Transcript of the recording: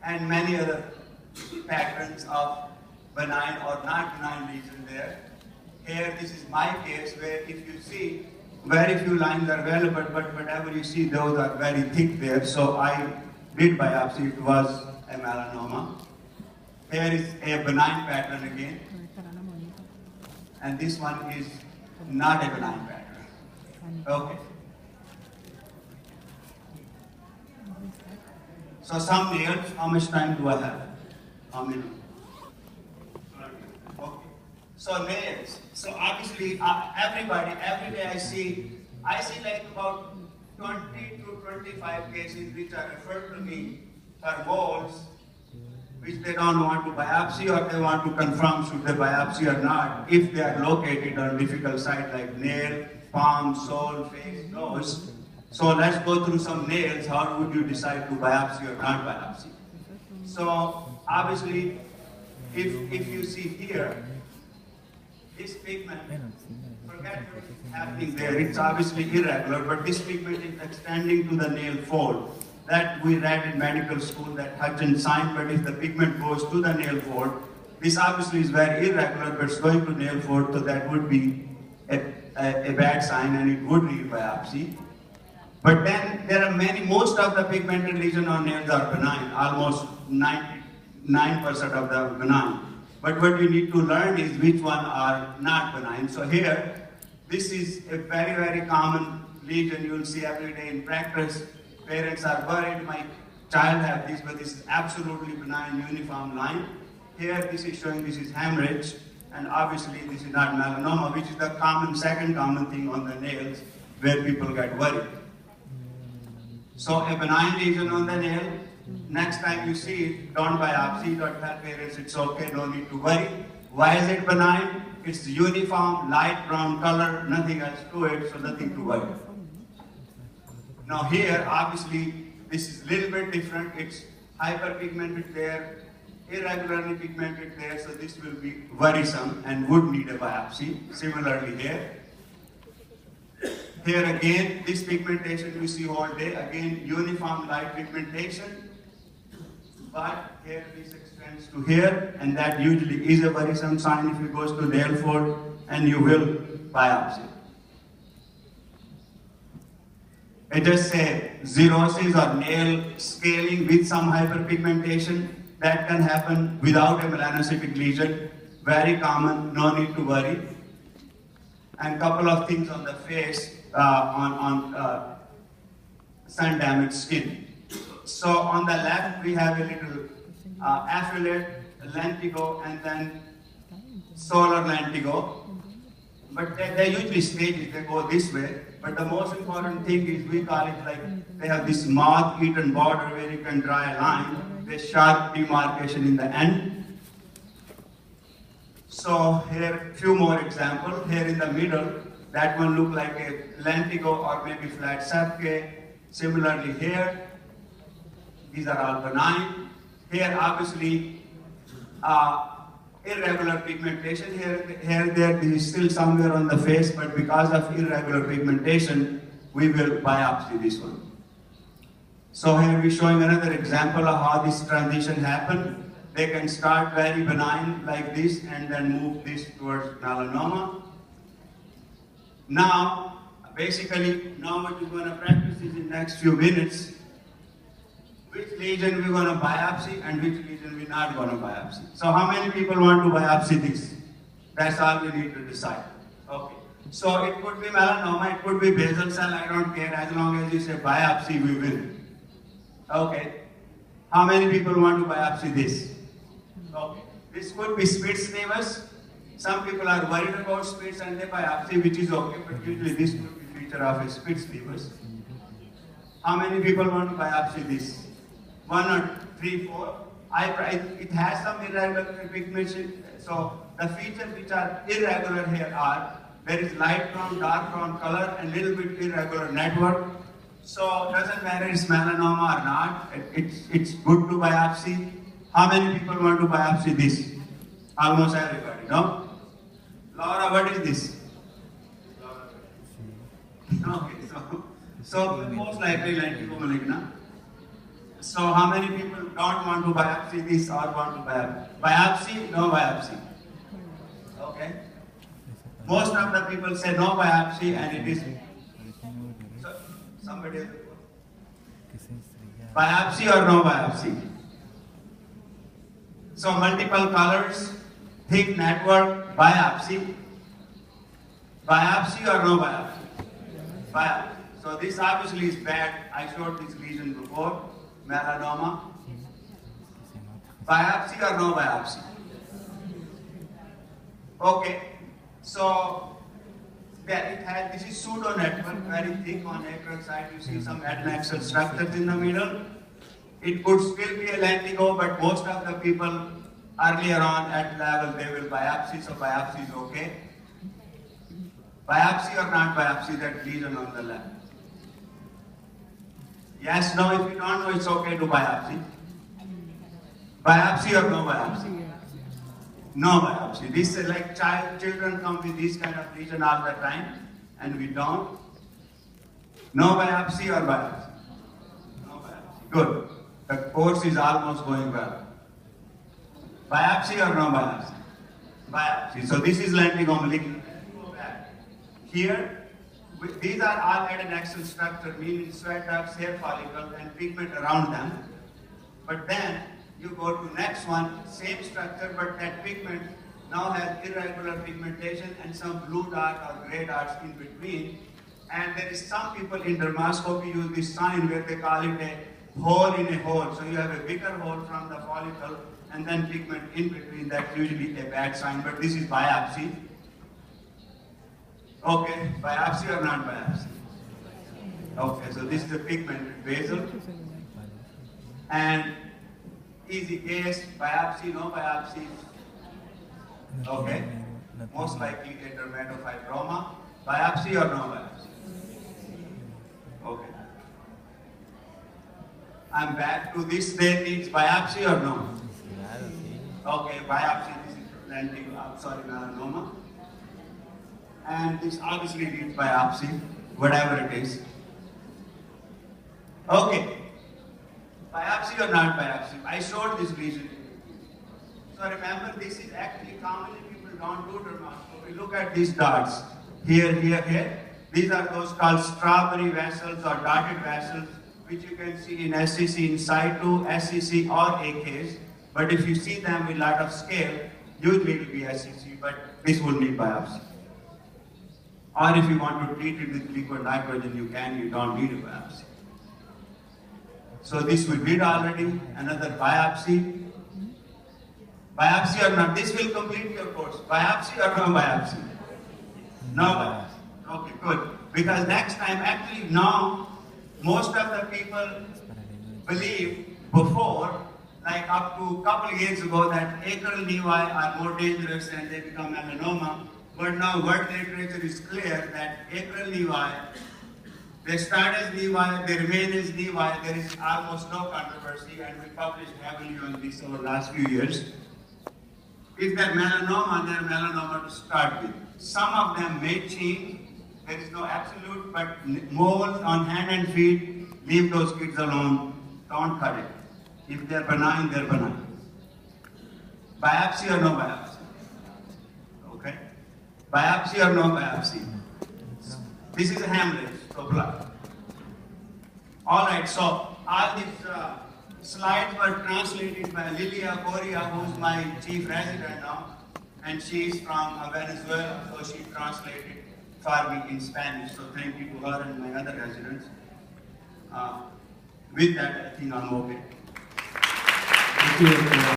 and many other patterns of benign or not benign lesion there. Here, this is my case where if you see, very few lines are available, but whatever you see, those are very thick there. So I did biopsy, it was a melanoma. Here is a benign pattern again. And this one is not a benign pattern. Okay. So some nails, how much time do I have? How many? Okay. So nails. So obviously, everybody, every day I see like about 20 to 25 cases which are referred to me for moles, which they don't want to biopsy or they want to confirm should they biopsy or not, if they are located on difficult site like nail, palm, sole, face, nose. So let's go through some nails. How would you decide to biopsy or not biopsy? So obviously, if you see here, this pigment, forget what is happening there, it's obviously irregular, but this pigment is extending to the nail fold. That we read in medical school, that Hutchins sign, but if the pigment goes to the nail fold, this obviously is very irregular, but it's going to nail fold, so that would be a bad sign and it would need biopsy. But then there are most of the pigmented lesions on nails are benign, almost 99% of them are benign. But what you need to learn is which one are not benign. So here, this is a very, very common lesion you will see every day in practice. Parents are worried, my child have this, but this is absolutely benign uniform line. Here, this is showing this is hemorrhage, and obviously this is not melanoma, which is the second common thing on the nails where people get worried. So a benign lesion on the nail, next time you see it, don't biopsy, don't tell parents it's okay, no need to worry. Why is it benign? It's uniform, light brown color, nothing else to it, so nothing to worry. Now here, obviously, this is a little bit different. It's hyperpigmented there, irregularly pigmented there, so this will be worrisome and would need a biopsy. Similarly here. Here again, this pigmentation we see all day, again, uniform light pigmentation. But here this extends to here, and that usually is a worrisome sign if it goes to nail fold, and you will biopsy. It just say xerosis or nail scaling with some hyperpigmentation. That can happen without a melanocytic lesion. Very common, no need to worry. And couple of things on the face, on sun damaged skin. So on the left we have a little affiliate, lentigo, and then solar lentigo. But they're usually stages, they go this way. But the most important thing is we call it like they have this moth-eaten border where you can draw a line, with sharp demarcation in the end. So here, few more examples. Here in the middle, that one look like a lentigo or maybe flat sepke. Similarly here, these are all benign. Here, obviously, irregular pigmentation. Here, there is still somewhere on the face, but because of irregular pigmentation, we will biopsy this one. So here we're showing another example of how this transition happened. They can start very benign like this and then move this towards melanoma. Now, basically, now what we're going to practice is in the next few minutes, which lesion we're going to biopsy and which lesion we're not going to biopsy. So how many people want to biopsy this? That's all we need to decide. Okay. So it could be melanoma, it could be basal cell, I don't care, as long as you say biopsy, we will. Okay. How many people want to biopsy this? Okay. This could be Spitz nevus. Some people are worried about Spitz and they biopsy, which is okay, but usually this could be feature of a Spitz nevus. How many people want to biopsy this? 1 or 3, 4. It has some irregular pigmentation. So the features which are irregular here are, there is light brown, dark brown color, and little bit irregular network. So doesn't matter it's melanoma or not, it's good to biopsy. How many people want to biopsy this? Almost everybody, no? Laura, what is this? Okay, so most likely lentigo maligna. So how many people don't want to biopsy this or want to biopsy? Biopsy, no biopsy. Okay. Most of the people say no biopsy and it is. So, somebody. Biopsy or no biopsy? So multiple colors, thick network, biopsy. Biopsy or no biopsy? Biopsy. So this obviously is bad. I showed this lesion before. Melanoma. Biopsy or no biopsy? Okay. So there it has, this is pseudo network, very thick on atrial side. You see some adnexal structures in the middle. It could still be a lentigo, but most of the people earlier on at level they will biopsy, so biopsy is okay. Biopsy or not biopsy, that lesion on the left? Yes, no, if you don't know, it's okay to biopsy. Biopsy or no biopsy? No biopsy. This is like children come with this kind of lesion all the time, and we don't. No biopsy or biopsy? No biopsy. Good. The course is almost going well. Biopsy or no biopsy? Biopsy. So this is lentigo malignant. Here, these are all adnexal structure, meaning sweat ducts, hair follicles, and pigment around them. But then you go to next one, same structure, but that pigment now has irregular pigmentation and some blue dot or gray dots in between. And there is some people in dermoscopy use this sign where they call it a hole in a hole. So you have a bigger hole from the follicle and then pigment in between. That's usually a bad sign, but this is biopsy. Okay, biopsy or not biopsy? Okay, so this is the pigmented basal. And easy case, biopsy, no biopsy. Okay, most likely a dermatofibroma. Biopsy or no biopsy? Okay. I'm back to this. There needs biopsy or no? Okay, biopsy. This is lentigo, melanoma. And this obviously needs biopsy, whatever it is. Okay. Biopsy or not biopsy? I showed this lesion. So remember, this is actually commonly people don't do dermoscopy. Look at these dots. Here, here, here. These are those called strawberry vessels or dotted vessels, which you can see in SCC in situ, SCC or AKs. But if you see them with a lot of scale, usually it will be SCC, but this will need biopsy. Or if you want to treat it with liquid nitrogen, you can, you don't need a biopsy. So this we did already, another biopsy. Biopsy or not, this will complete your course. Biopsy or no biopsy? No biopsy. Okay, good. Because next time, actually now, most of the people believe before, like up to a couple of years ago, that acral nevi are more dangerous and they become melanoma. But now world literature is clear that acral nevi, they start as nevi, they remain as nevi. There is almost no controversy, and we published heavily on this over the last few years. If they're melanoma, they're melanoma to start with. Some of them may change. There is no absolute, but moles on hand and feet, leave those kids alone. Don't cut it. If they're benign, they're benign. Biopsy or no biopsy? Okay. Biopsy or no biopsy? This is a hemorrhage, so blood. All right, so all these slides were translated by Lilia Coria, who's my chief resident now, and she's from Venezuela, so she translated for me in Spanish. So thank you to her and my other residents. With that, I think I'm okay. Thank you.